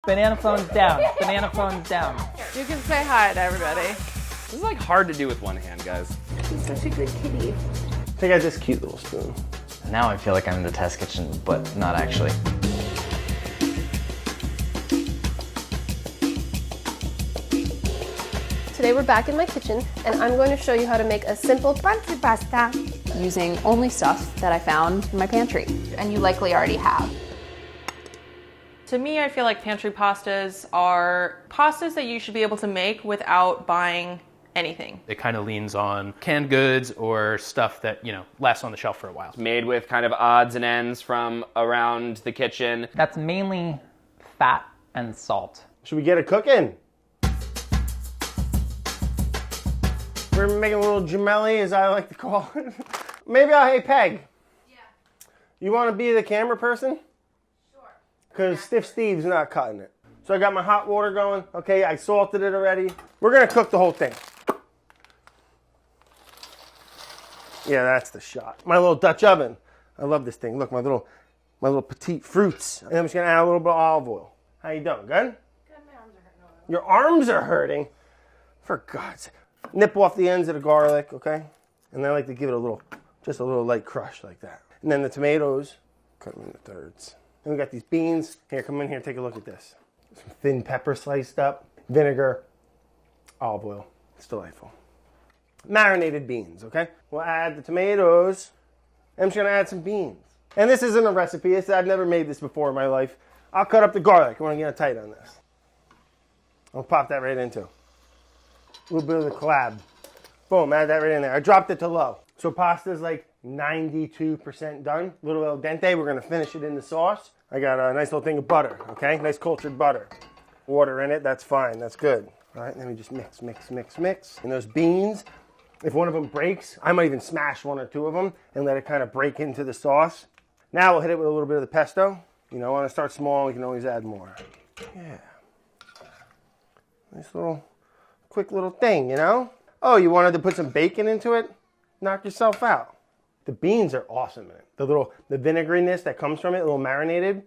Banana phones down. Banana phones down. You can say hi to everybody. This is like hard to do with one hand, guys. He's such a good kitty. Take out this cute little spoon. Now I feel like I'm in the test kitchen, but not actually. Today we're back in my kitchen, and I'm going to show you how to make a simple Pantry pasta using only stuff that I found in my pantry, and you likely already have. To me, I feel like pantry pastas are pastas that you should be able to make without buying anything. It kind of leans on canned goods or stuff that, you know, lasts on the shelf for a while. Made with kind of odds and ends from around the kitchen. That's mainly fat and salt. Should we get it cooking? We're making a little Gemelli, as I like to call it. Maybe hey, Peg. Yeah. You want to be the camera person? Because Stiff Steve's not cutting it. So I got my hot water going. Okay, I salted it already. We're gonna cook the whole thing. Yeah, that's the shot. My little Dutch oven. I love this thing. Look, my little petite fruits. And I'm just gonna add a little bit of olive oil. How you doing? Good? Good, my arms are hurting. Your arms are hurting? For God's sake. Nip off the ends of the garlic, okay? And I like to give it just a little light crush like that. And then the tomatoes, cut them into thirds. And we got these beans. Here, come in here, take a look at this. Some thin pepper sliced up, vinegar, olive oil. It's delightful. Marinated beans, okay? We'll add the tomatoes. I'm just gonna add some beans. And this isn't a recipe. I've never made this before in my life. I'll cut up the garlic. I wanna get tight on this. I'll pop that right into. A little bit of the collab. Boom, add that right in there. I dropped it to low. So pasta's like 92% done. A little al dente. We're gonna finish it in the sauce. I got a nice little thing of butter, okay? Nice cultured butter. Water in it, that's fine, that's good. All right, let me just mix, mix, mix, mix. And those beans, if one of them breaks, I might even smash one or two of them and let it kind of break into the sauce. Now we'll hit it with a little bit of the pesto. You know, I want to start small, we can always add more. Yeah. Nice little, quick little thing, you know? Oh, you wanted to put some bacon into it? Knock yourself out. The beans are awesome in it. The vinegariness that comes from it, a little marinated.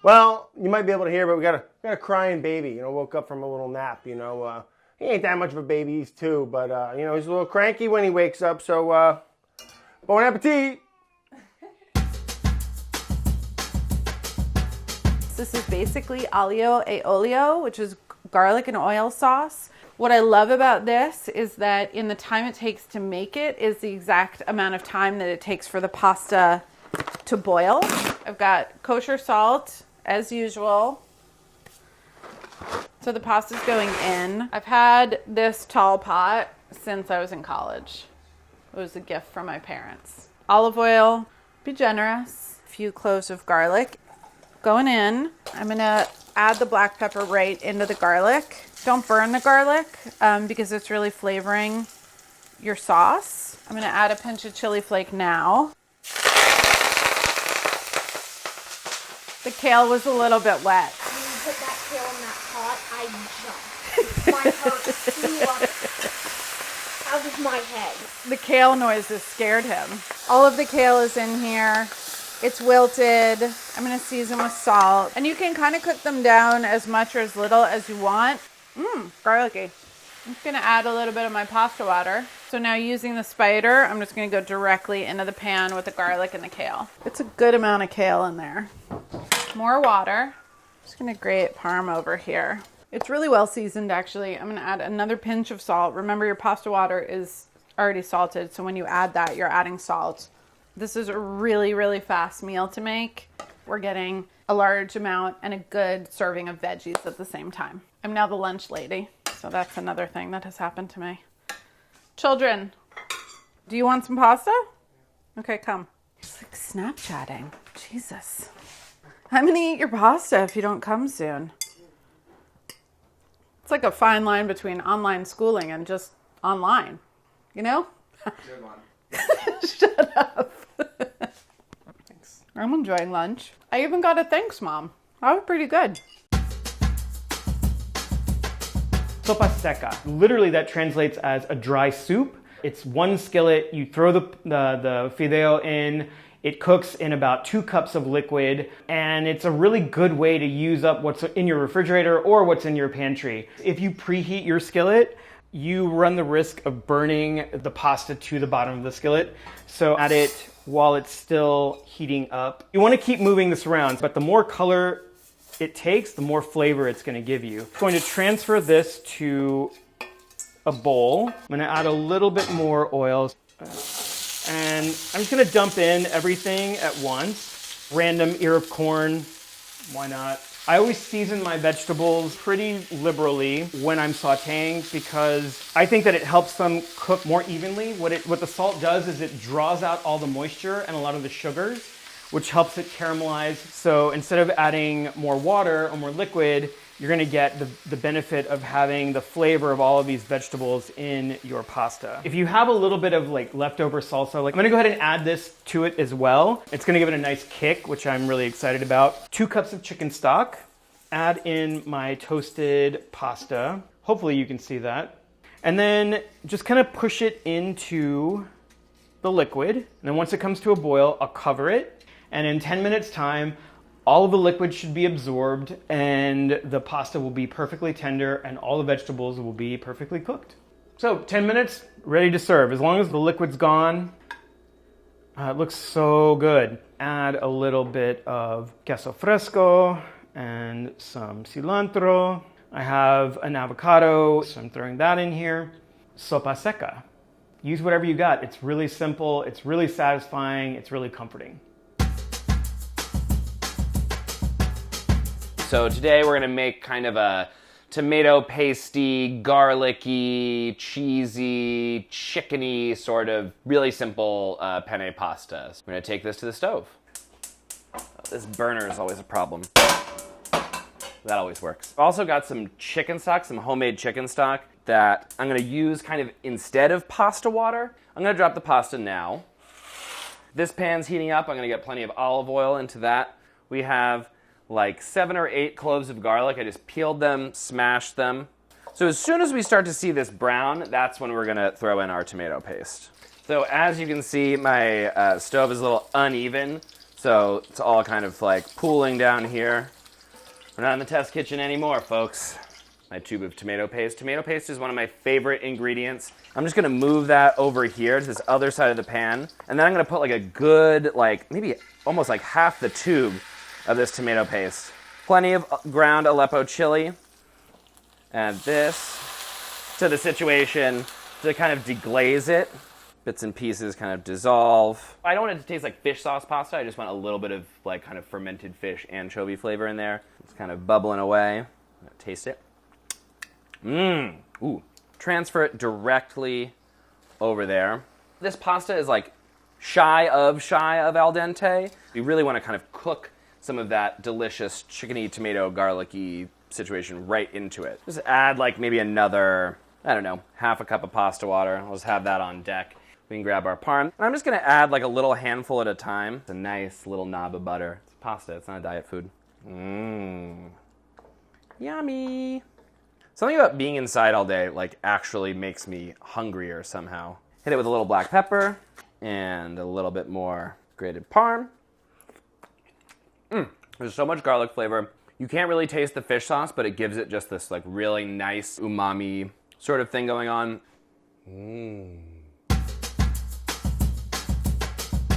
Well, you might be able to hear, but we got a crying baby. You know, woke up from a little nap. You know, he ain't that much of a baby, he's two, but you know, he's a little cranky when he wakes up. So, bon appetit. This is basically aglio e olio, which is garlic and oil sauce. What I love about this is that in the time it takes to make it is the exact amount of time that it takes for the pasta to boil. I've got kosher salt as usual. So the pasta's going in. I've had this tall pot since I was in college. It was a gift from my parents. Olive oil, be generous. A few cloves of garlic. Going in, I'm gonna add the black pepper right into the garlic. Don't burn the garlic because it's really flavoring your sauce. I'm gonna add a pinch of chili flake now. The kale was a little bit wet. When you put that kale in that pot, I jumped. My heart flew up out of my head. The kale noises scared him. All of the kale is in here. It's wilted. I'm gonna season with salt. And you can kind of cook them down as much or as little as you want. Garlicky. I'm just gonna add a little bit of my pasta water. So now using the spider, I'm just gonna go directly into the pan with the garlic and the kale. It's a good amount of kale in there. More water. Just gonna grate parm over here. It's really well seasoned actually. I'm gonna add another pinch of salt. Remember your pasta water is already salted, so when you add that, you're adding salt. This is a really, really fast meal to make. We're getting a large amount and a good serving of veggies at the same time. I'm now the lunch lady, so that's another thing that has happened to me. Children, do you want some pasta? Okay, come. It's like Snapchatting. Jesus. I'm gonna eat your pasta if you don't come soon. It's like a fine line between online schooling and just online, you know? Good one. Shut up. Thanks. I'm enjoying lunch. I even got a thanks, Mom. That was pretty good. Sopa seca. Literally that translates as a dry soup. It's one skillet, you throw the fideo in, It cooks in about 2 cups of liquid, and it's a really good way to use up what's in your refrigerator or what's in your pantry. If you preheat your skillet, you run the risk of burning the pasta to the bottom of the skillet. So add it while it's still heating up. You want to keep moving this around, but the more color it takes, the more flavor it's going to give you. I'm going to transfer this to a bowl. I'm going to add a little bit more oil. And I'm just going to dump in everything at once. Random ear of corn, why not? I always season my vegetables pretty liberally when I'm sauteing because I think that it helps them cook more evenly. What the salt does is it draws out all the moisture and a lot of the sugars, which helps it caramelize. So instead of adding more water or more liquid, you're gonna get the benefit of having the flavor of all of these vegetables in your pasta. If you have a little bit of like leftover salsa, like I'm gonna go ahead and add this to it as well. It's gonna give it a nice kick, which I'm really excited about. 2 cups of chicken stock. Add in my toasted pasta. Hopefully you can see that. And then just kind of push it into the liquid. And then once it comes to a boil, I'll cover it. And in 10 minutes time, all of the liquid should be absorbed and the pasta will be perfectly tender and all the vegetables will be perfectly cooked. So 10 minutes, ready to serve. As long as the liquid's gone, it looks so good. Add a little bit of queso fresco and some cilantro. I have an avocado, so I'm throwing that in here. Sopa seca. Use whatever you got. It's really simple, it's really satisfying, it's really comforting. So today we're gonna make kind of a tomato pasty, garlicky, cheesy, chickeny sort of really simple penne pasta. So we're gonna take this to the stove. Oh, this burner is always a problem. That always works. I've also got some chicken stock, some homemade chicken stock that I'm gonna use kind of instead of pasta water. I'm gonna drop the pasta now. This pan's heating up. I'm gonna get plenty of olive oil into that. We have like 7 or 8 cloves of garlic. I just peeled them, smashed them. So as soon as we start to see this brown, that's when we're gonna throw in our tomato paste. So as you can see, my stove is a little uneven, so it's all kind of like pooling down here. We're not in the test kitchen anymore, folks. My tube of tomato paste. Tomato paste is one of my favorite ingredients. I'm just gonna move that over here to this other side of the pan, and then I'm gonna put like a good, like maybe almost like half the tube of this tomato paste. Plenty of ground Aleppo chili. Add this to the situation to kind of deglaze it. Bits and pieces kind of dissolve. I don't want it to taste like fish sauce pasta. I just want a little bit of like kind of fermented fish anchovy flavor in there. It's kind of bubbling away. Taste it. Ooh. Transfer it directly over there. This pasta is like shy of al dente. You really want to kind of cook some of that delicious chickeny, tomato, garlicky situation right into it. Just add like maybe another, I don't know, half a cup of pasta water. I'll just have that on deck. We can grab our parm. And I'm just gonna add like a little handful at a time. It's a nice little knob of butter. It's pasta, it's not a diet food. Yummy. Something about being inside all day like actually makes me hungrier somehow. Hit it with a little black pepper and a little bit more grated parm. There's so much garlic flavor. You can't really taste the fish sauce, but it gives it just this like really nice umami sort of thing going on.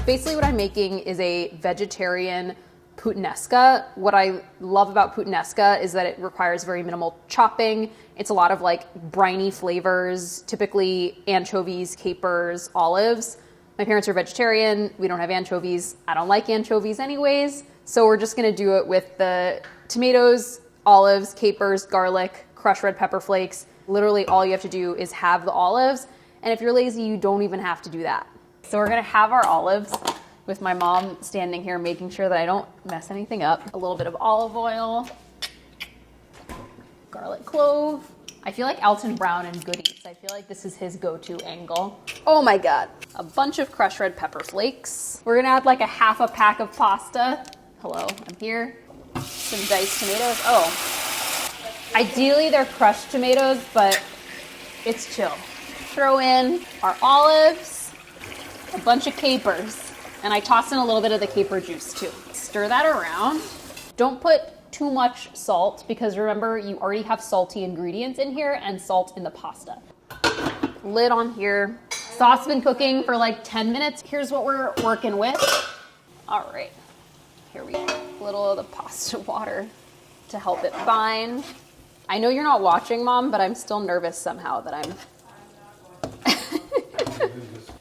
Basically what I'm making is a vegetarian Puttanesca. What I love about Puttanesca is that it requires very minimal chopping. It's a lot of like briny flavors, typically anchovies, capers, olives. My parents are vegetarian. We don't have anchovies. I don't like anchovies anyways. So we're just gonna do it with the tomatoes, olives, capers, garlic, crushed red pepper flakes. Literally all you have to do is have the olives. And if you're lazy, you don't even have to do that. So we're gonna have our olives with my mom standing here making sure that I don't mess anything up. A little bit of olive oil, garlic clove. I feel like Alton Brown in Good Eats. I feel like this is his go-to angle. Oh my God. A bunch of crushed red pepper flakes. We're gonna add like a half a pack of pasta. Hello, I'm here. Some diced tomatoes. Oh, ideally they're crushed tomatoes, but it's chill. Throw in our olives, a bunch of capers. And I toss in a little bit of the caper juice too. Stir that around. Don't put too much salt because remember you already have salty ingredients in here and salt in the pasta. Lid on here. Sauce has been cooking for like 10 minutes. Here's what we're working with. All right, here we go. A little of the pasta water to help it bind. I know you're not watching, Mom, but I'm still nervous somehow that I'm...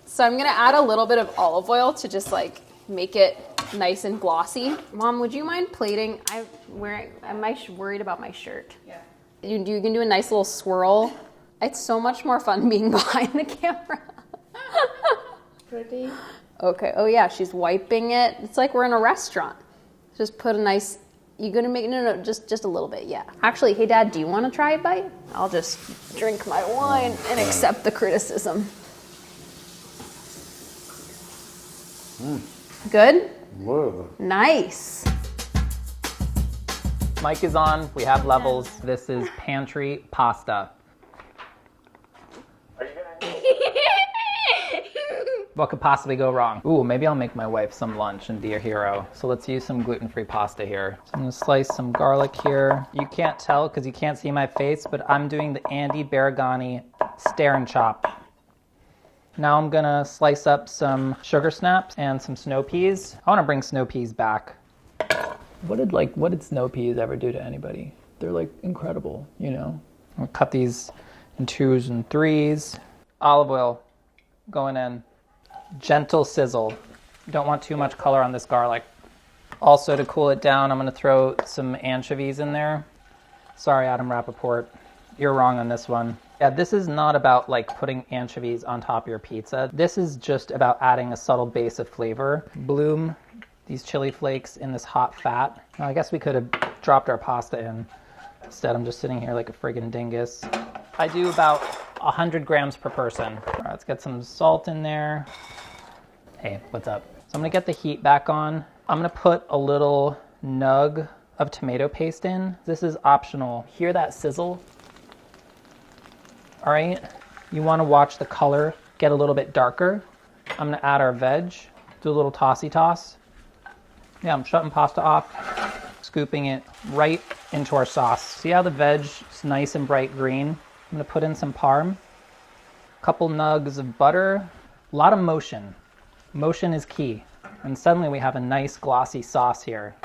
So I'm gonna add a little bit of olive oil to just like make it nice and glossy. Mom, would you mind plating? I'm worried about my shirt. Yeah. You can do a nice little swirl. It's so much more fun being behind the camera. Pretty. Okay, oh yeah, she's wiping it. It's like we're in a restaurant. Just put a nice, you gonna make, no, just a little bit, yeah. Actually, hey Dad, do you wanna try a bite? I'll just drink my wine and accept the criticism. Good? Nice. Mic is on. We have levels. This is Pantry Pasta. What could possibly go wrong? Ooh, maybe I'll make my wife some lunch and be a hero. So let's use some gluten-free pasta here. So I'm gonna slice some garlic here. You can't tell because you can't see my face, but I'm doing the Andy Baraghani stare and chop. Now I'm gonna slice up some sugar snaps and some snow peas. I wanna bring snow peas back. What did snow peas ever do to anybody? They're like incredible, you know? I'll cut these in 2s and 3s. Olive oil going in. Gentle sizzle. Don't want too much color on this garlic. Also to cool it down, I'm gonna throw some anchovies in there. Sorry, Adam Rappaport, you're wrong on this one. Yeah, this is not about like putting anchovies on top of your pizza. This is just about adding a subtle base of flavor. Bloom these chili flakes in this hot fat. Now, I guess we could have dropped our pasta in. Instead, I'm just sitting here like a friggin' dingus. I do about 100 grams per person. All right, let's get some salt in there. Hey, what's up? So I'm gonna get the heat back on. I'm gonna put a little nug of tomato paste in. This is optional. Hear that sizzle? All right, you wanna watch the color get a little bit darker. I'm gonna add our veg, do a little tossy toss. Yeah, I'm shutting pasta off, scooping it right into our sauce. See how the veg is nice and bright green? I'm gonna put in some parm, a couple nugs of butter, a lot of motion. Motion is key. And suddenly we have a nice glossy sauce here.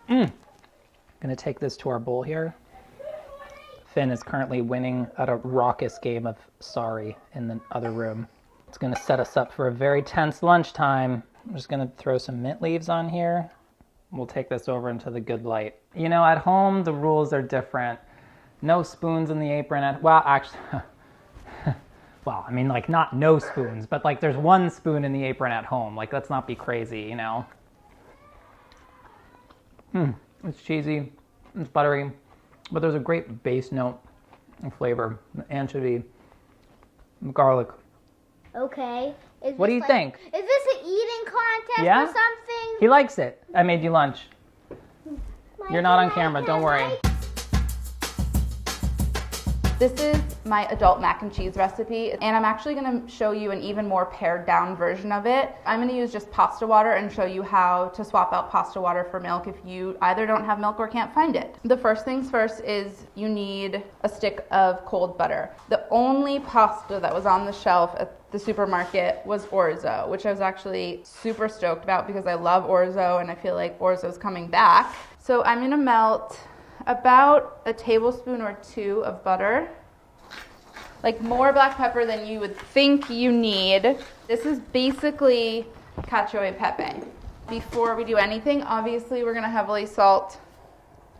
Gonna take this to our bowl here. Finn is currently winning at a raucous game of Sorry in the other room. It's gonna set us up for a very tense lunchtime. I'm just gonna throw some mint leaves on here. We'll take this over into the good light. You know, at home, the rules are different. No spoons in the apron. Well, actually, well, I mean, like, not no spoons, but like there's one spoon in the apron at home. Like, let's not be crazy, you know? It's cheesy, it's buttery, but there's a great base note and flavor. The anchovy, the garlic. Okay. What do you think? Is this an eating contest Yeah? or something? He likes it. I made you lunch. You're not on camera, don't worry. This is my adult mac and cheese recipe, and I'm actually going to show you an even more pared down version of it. I'm going to use just pasta water and show you how to swap out pasta water for milk if you either don't have milk or can't find it. The first things first is you need a stick of cold butter. The only pasta that was on the shelf at the supermarket was orzo, which I was actually super stoked about because I love orzo and I feel like orzo's coming back. So I'm going to melt about a tablespoon or 2 of butter, like more black pepper than you would think you need. This is basically cacio e pepe. Before we do anything, obviously we're gonna heavily salt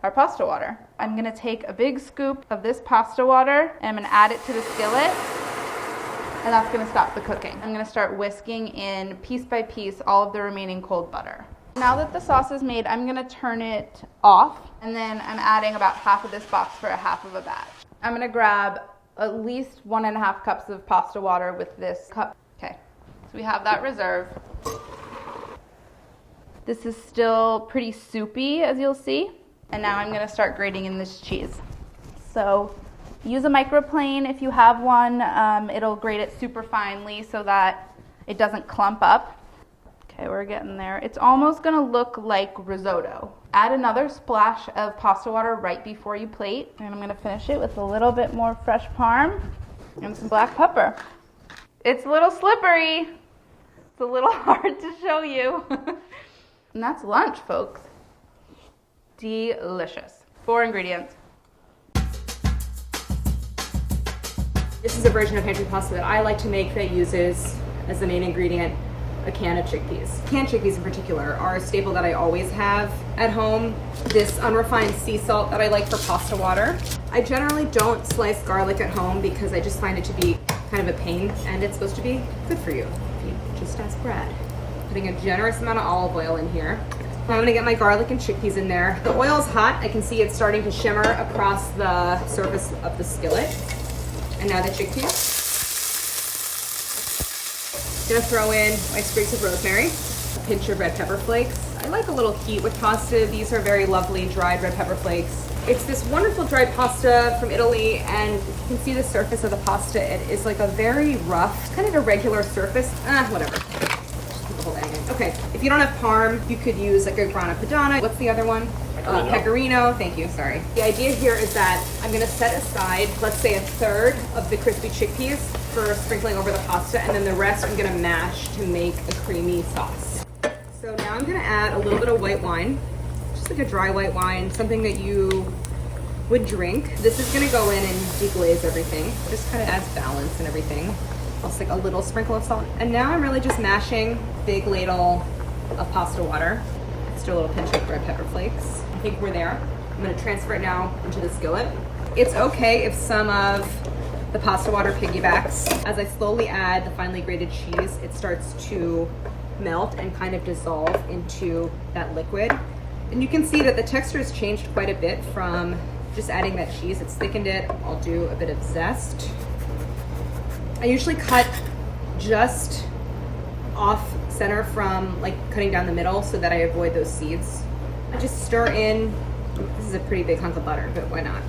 our pasta water. I'm gonna take a big scoop of this pasta water and I'm gonna add it to the skillet, and that's gonna stop the cooking. I'm gonna start whisking in piece by piece all of the remaining cold butter. Now that the sauce is made, I'm gonna turn it off, and then I'm adding about half of this box for a half of a batch. I'm gonna grab at least 1.5 cups of pasta water with this cup. Okay, so we have that reserved. This is still pretty soupy, as you'll see. And now I'm gonna start grating in this cheese. So use a microplane if you have one. It'll grate it super finely so that it doesn't clump up. Okay, we're getting there. It's almost gonna look like risotto. Add another splash of pasta water right before you plate. And I'm gonna finish it with a little bit more fresh parm and some black pepper. It's a little slippery. It's a little hard to show you. And that's lunch, folks. Delicious. 4 ingredients. This is a version of pantry pasta that I like to make that uses as the main ingredient a can of chickpeas. Canned chickpeas in particular are a staple that I always have at home. This unrefined sea salt that I like for pasta water. I generally don't slice garlic at home because I just find it to be kind of a pain, and it's supposed to be good for you if you just ask Brad. Putting a generous amount of olive oil in here. I'm gonna get my garlic and chickpeas in there. The oil's hot. I can see it's starting to shimmer across the surface of the skillet. And now the chickpeas. Gonna throw in my sprigs of rosemary, a pinch of red pepper flakes. I like a little heat with pasta. These are very lovely dried red pepper flakes. It's this wonderful dried pasta from Italy, and you can see the surface of the pasta. It is like a very rough, kind of irregular surface. Whatever. Just put the whole thing in. Okay, if you don't have parm, you could use like a grana padano. What's the other one? Pecorino. Thank you, sorry. The idea here is that I'm gonna set aside, let's say, 1/3 of the crispy chickpeas for sprinkling over the pasta, and then the rest I'm gonna mash to make a creamy sauce. So now I'm gonna add a little bit of white wine, just like a dry white wine, something that you would drink. This is gonna go in and deglaze everything. Just kind of adds balance and everything. Also like a little sprinkle of salt. And now I'm really just mashing big ladle of pasta water. Extra little pinch of red pepper flakes. I think we're there. I'm gonna transfer it now into the skillet. It's okay if some of the pasta water piggybacks. As I slowly add the finely grated cheese, it starts to melt and kind of dissolve into that liquid. And you can see that the texture has changed quite a bit from just adding that cheese. It's thickened it. I'll do a bit of zest. I usually cut just off center from like cutting down the middle so that I avoid those seeds. I just stir in, this is a pretty big hunk of butter, but why not?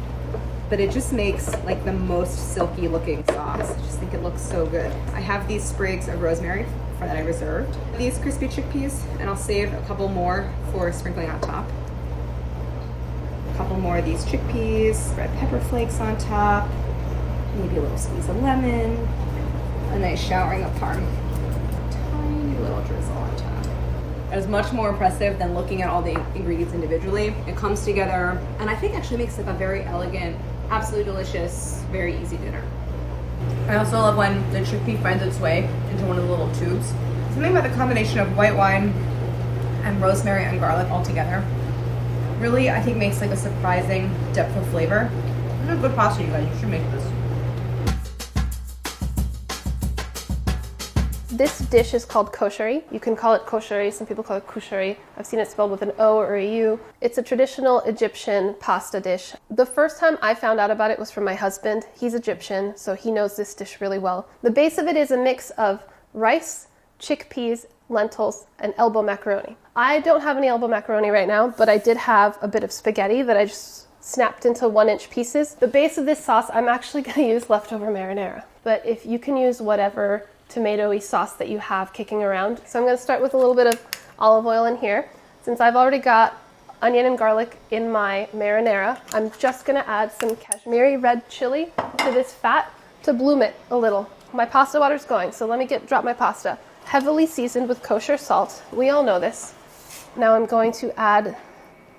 But it just makes like the most silky looking sauce. I just think it looks so good. I have these sprigs of rosemary that I reserved. These crispy chickpeas, and I'll save a couple more for sprinkling on top. A couple more of these chickpeas, red pepper flakes on top, maybe a little squeeze of lemon, a nice showering of parm. Tiny little drizzle on top. That is much more impressive than looking at all the ingredients individually. It comes together, and I think actually makes like a very elegant, absolutely delicious, very easy dinner. I also love when the chickpea finds its way into one of the little tubes. Something about the combination of white wine and rosemary and garlic all together really, I think, makes like a surprising depth of flavor. This is a good pasta, you guys. You should make this. This dish is called Koshary. You can call it Koshary, some people call it Koshary. I've seen it spelled with an O or a U. It's a traditional Egyptian pasta dish. The first time I found out about it was from my husband. He's Egyptian, so he knows this dish really well. The base of it is a mix of rice, chickpeas, lentils, and elbow macaroni. I don't have any elbow macaroni right now, but I did have a bit of spaghetti that I just snapped into 1-inch pieces. The base of this sauce, I'm actually going to use leftover marinara, but if you can use whatever tomatoey sauce that you have kicking around. So I'm going to start with a little bit of olive oil in here. Since I've already got onion and garlic in my marinara, I'm just going to add some Kashmiri red chili to this fat to bloom it a little. My pasta water's going, so let me drop my pasta. Heavily seasoned with kosher salt. We all know this. Now I'm going to add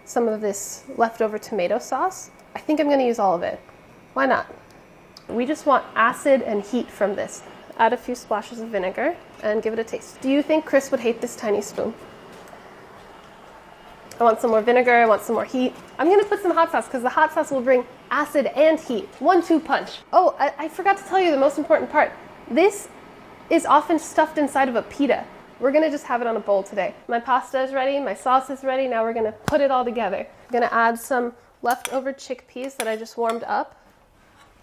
some of this leftover tomato sauce. I think I'm going to use all of it. Why not? We just want acid and heat from this. Add a few splashes of vinegar and give it a taste. Do you think Chris would hate this tiny spoon? I want some more vinegar, I want some more heat. I'm gonna put some hot sauce because the hot sauce will bring acid and heat. 1-2 punch. Oh, I forgot to tell you the most important part. This is often stuffed inside of a pita. We're gonna just have it on a bowl today. My pasta is ready, my sauce is ready, now we're gonna put it all together. I'm gonna add some leftover chickpeas that I just warmed up.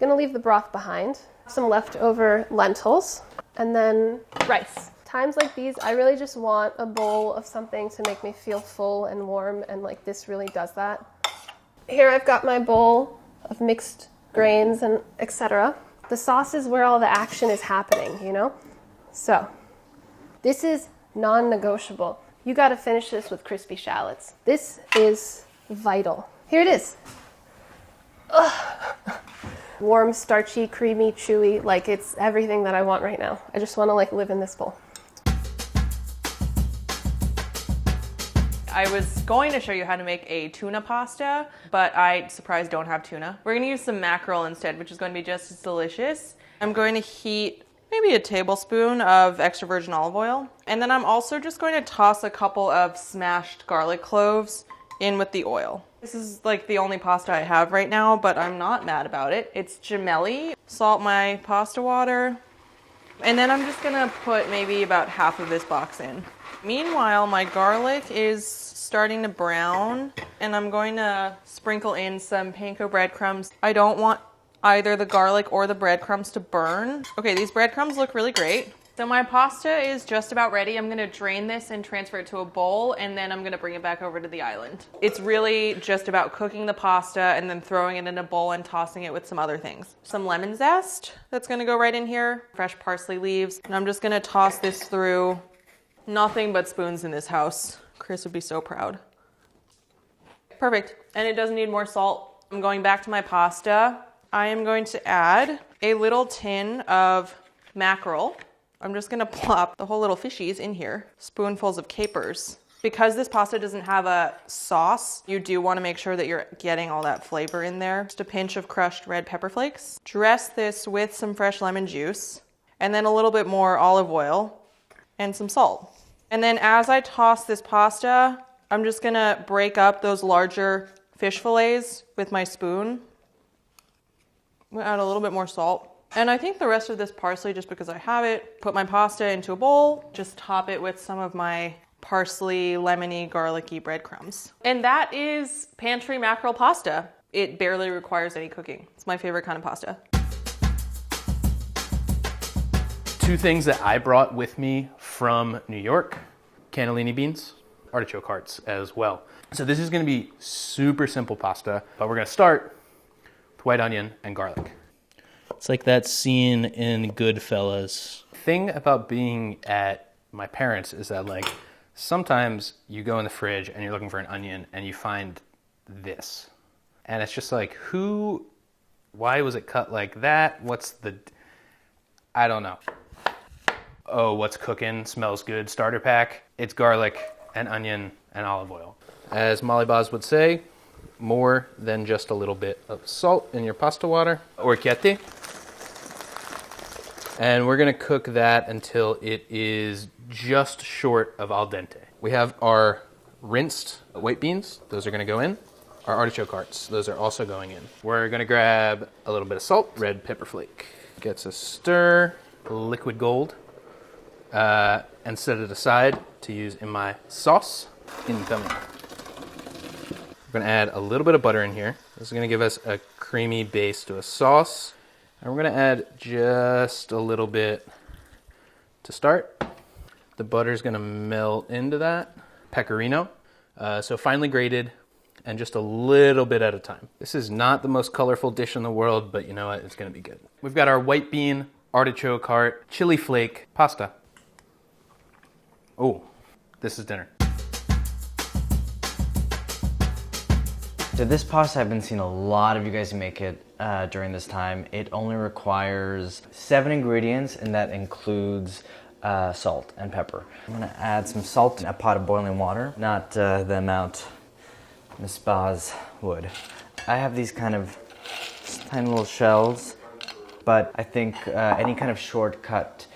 I'm gonna leave the broth behind. Some leftover lentils, and then rice. Times like these, I really just want a bowl of something to make me feel full and warm, and like this really does that. Here I've got my bowl of mixed grains and etc. The sauce is where all the action is happening, you know? So, This is non-negotiable. You gotta finish this with crispy shallots. This is vital. Here it is. Ugh. Warm, starchy, creamy, chewy, like it's everything that I want right now. I just wanna like live in this bowl. I was going to show you how to make a tuna pasta, but I, surprise, don't have tuna. We're gonna use some mackerel instead, which is going to be just as delicious. I'm going to heat maybe a tablespoon of extra virgin olive oil. And then I'm also just going to toss a couple of smashed garlic cloves in with the oil. This is like the only pasta I have right now, but I'm not mad about it. It's Gemelli. Salt my pasta water. And then I'm just gonna put maybe about half of this box in. Meanwhile, my garlic is starting to brown, and I'm going to sprinkle in some panko breadcrumbs. I don't want either the garlic or the breadcrumbs to burn. Okay, these breadcrumbs look really great. So my pasta is just about ready. I'm gonna drain this and transfer it to a bowl, and then I'm gonna bring it back over to the island. It's really just about cooking the pasta and then throwing it in a bowl and tossing it with some other things. Some lemon zest that's gonna go right in here, fresh parsley leaves, and I'm just gonna toss this through. Nothing but spoons in this house. Chris would be so proud. Perfect, and it doesn't need more salt. I'm going back to my pasta. I am going to add a little tin of mackerel. I'm just gonna plop the whole little fishies in here. Spoonfuls of capers. Because this pasta doesn't have a sauce, you do wanna make sure that you're getting all that flavor in there. Just a pinch of crushed red pepper flakes. Dress this with some fresh lemon juice, and then a little bit more olive oil and some salt. And then as I toss this pasta, I'm just gonna break up those larger fish fillets with my spoon. I'm gonna add a little bit more salt. And I think the rest of this parsley, just because I have it, put my pasta into a bowl, just top it with some of my parsley, lemony, garlicky breadcrumbs. And that is Pantry mackerel pasta. It barely requires any cooking. It's my favorite kind of pasta. Two things that I brought with me from New York: cannellini beans, artichoke hearts as well. So this is gonna be super simple pasta, but we're gonna start with white onion and garlic. It's like that scene in Goodfellas. Thing about being at my parents' is that like sometimes you go in the fridge and you're looking for an onion and you find this. And it's just like, why was it cut like that? I don't know. Oh, what's cooking? Smells good. Starter pack. It's garlic and onion and olive oil. As Molly Boz would say, more than just a little bit of salt in your pasta water, orecchiette. And we're gonna cook that until it is just short of al dente. We have our rinsed white beans. Those are gonna go in. Our artichoke hearts, those are also going in. We're gonna grab a little bit of salt, red pepper flake. Gets a stir, liquid gold, and set it aside to use in my sauce. Incoming. We're gonna add a little bit of butter in here. This is gonna give us a creamy base to a sauce. And we're gonna add just a little bit to start. The butter's gonna melt into that. Pecorino, so finely grated, and just a little bit at a time. This is not the most colorful dish in the world, but you know what, it's gonna be good. We've got our white bean, artichoke heart, chili flake, pasta. Oh, this is dinner. So this pasta, I've been seeing a lot of you guys make it during this time. It only requires 7 ingredients, and that includes salt and pepper. I'm gonna add some salt in a pot of boiling water, not the amount Miss Boz would. I have these kind of tiny little shells, but I think any kind of shortcut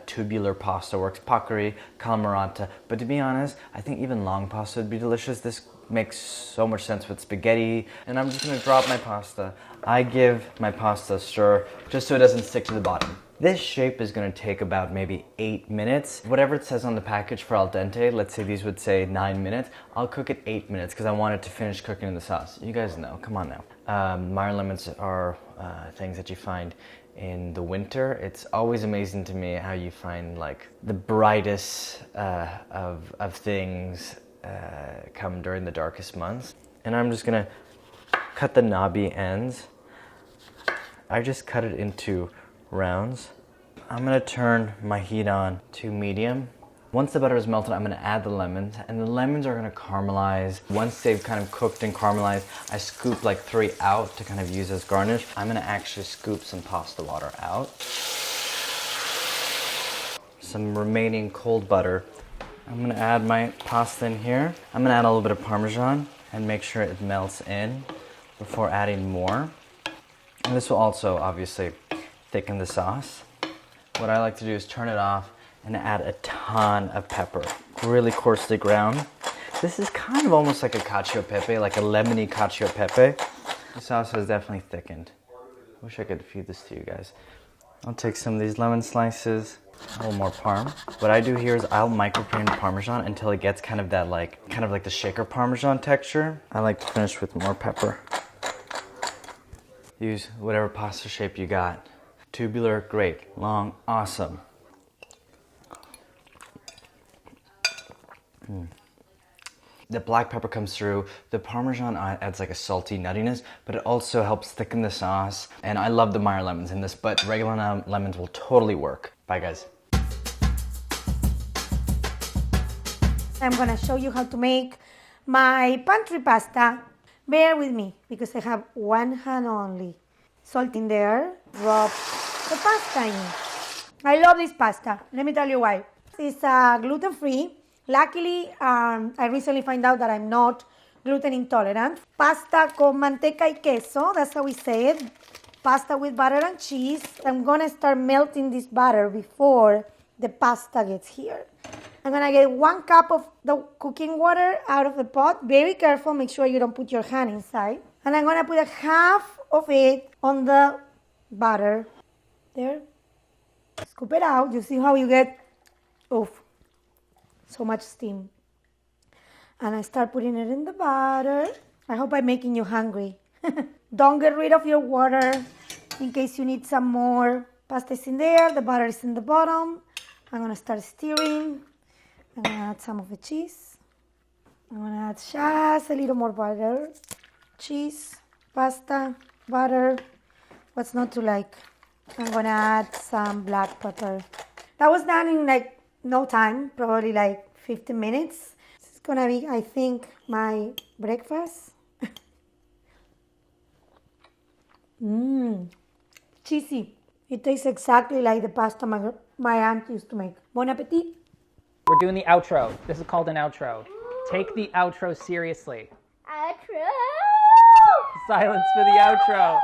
tubular pasta works. Koshary, calamata, but to be honest, I think even long pasta would be delicious. This makes so much sense with spaghetti. And I'm just gonna drop my pasta. I give my pasta a stir just so it doesn't stick to the bottom. This shape is gonna take about maybe 8 minutes. Whatever it says on the package for al dente, let's say these would say 9 minutes, I'll cook it 8 minutes because I want it to finish cooking in the sauce. You guys know, come on now. Meyer lemons are things that you find in the winter. It's always amazing to me how you find like the brightest of things come during the darkest months. And I'm just gonna cut the knobby ends. I just cut it into rounds. I'm gonna turn my heat on to medium Once the butter is melted, I'm gonna add the lemons, and the lemons are gonna caramelize. Once they've kind of cooked and caramelized, I scoop like 3 out to kind of use as garnish. I'm gonna actually scoop some pasta water out. Some remaining cold butter. I'm gonna add my pasta in here. I'm gonna add a little bit of Parmesan and make sure it melts in before adding more. And this will also obviously thicken the sauce. What I like to do is turn it off and add a ton of pepper, really coarsely ground. This is kind of almost like a cacio e pepe, like a lemony cacio e pepe. The sauce has definitely thickened. I wish I could feed this to you guys. I'll take some of these lemon slices, a little more parm. What I do here is I'll microplane Parmesan until it gets kind of like the shaker Parmesan texture. I like to finish with more pepper. Use whatever pasta shape you got. Tubular, great. Long, awesome. The black pepper comes through. The Parmesan adds like a salty nuttiness, but it also helps thicken the sauce. And I love the Meyer lemons in this, but regular lemons will totally work. Bye, guys. I'm gonna show you how to make my pantry pasta. Bear with me, because I have one hand only. Salt in there, rub the pasta in. I love this pasta. Let me tell you why. It's gluten-free. Luckily, I recently found out that I'm not gluten intolerant. Pasta con manteca y queso, that's how we say it. Pasta with butter and cheese. I'm gonna start melting this butter before the pasta gets here. I'm gonna get 1 cup of the cooking water out of the pot. Very careful, make sure you don't put your hand inside. And I'm gonna put a half of it on the butter. There. Scoop it out. You see how you get, oof, so much steam. And I start putting it in the butter. I hope I'm making you hungry. Don't get rid of your water in case you need some more. Pasta is in there, the butter is in the bottom. I'm gonna start stirring. I'm gonna add some of the cheese. I'm gonna add just a little more butter. Cheese, pasta, butter. What's not to like? I'm gonna add some black pepper. That was done in like no time, probably like 15 minutes. This is gonna be, I think, my breakfast. Cheesy. It tastes exactly like the pasta my aunt used to make. Bon appetit. We're doing the outro. This is called an outro. Take the outro seriously. Outro. Silence for the outro.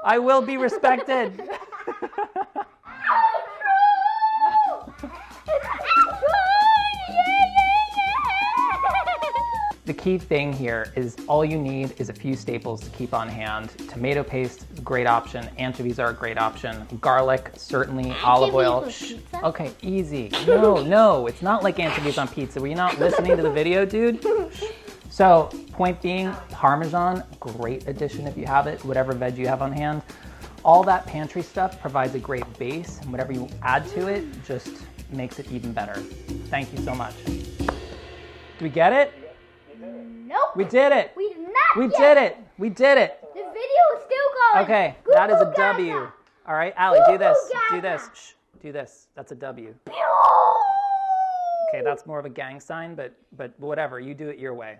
I will be respected. The key thing here is all you need is a few staples to keep on hand. Tomato paste, great option. Anchovies are a great option. Garlic, certainly. Olive oil. Okay, easy. No, it's not like anchovies on pizza. Were you not listening to the video, dude? So, point being, Parmesan, great addition if you have it, whatever veg you have on hand. All that pantry stuff provides a great base, and whatever you add to it just makes it even better. Thank you so much. Do we get it? Nope. We did it. We did not. We did it. We did it. The video is still going. Okay, that is a W. All right, Allie, do this. Do this. Shh, do this. That's a W. Okay, that's more of a gang sign, but whatever. You do it your way.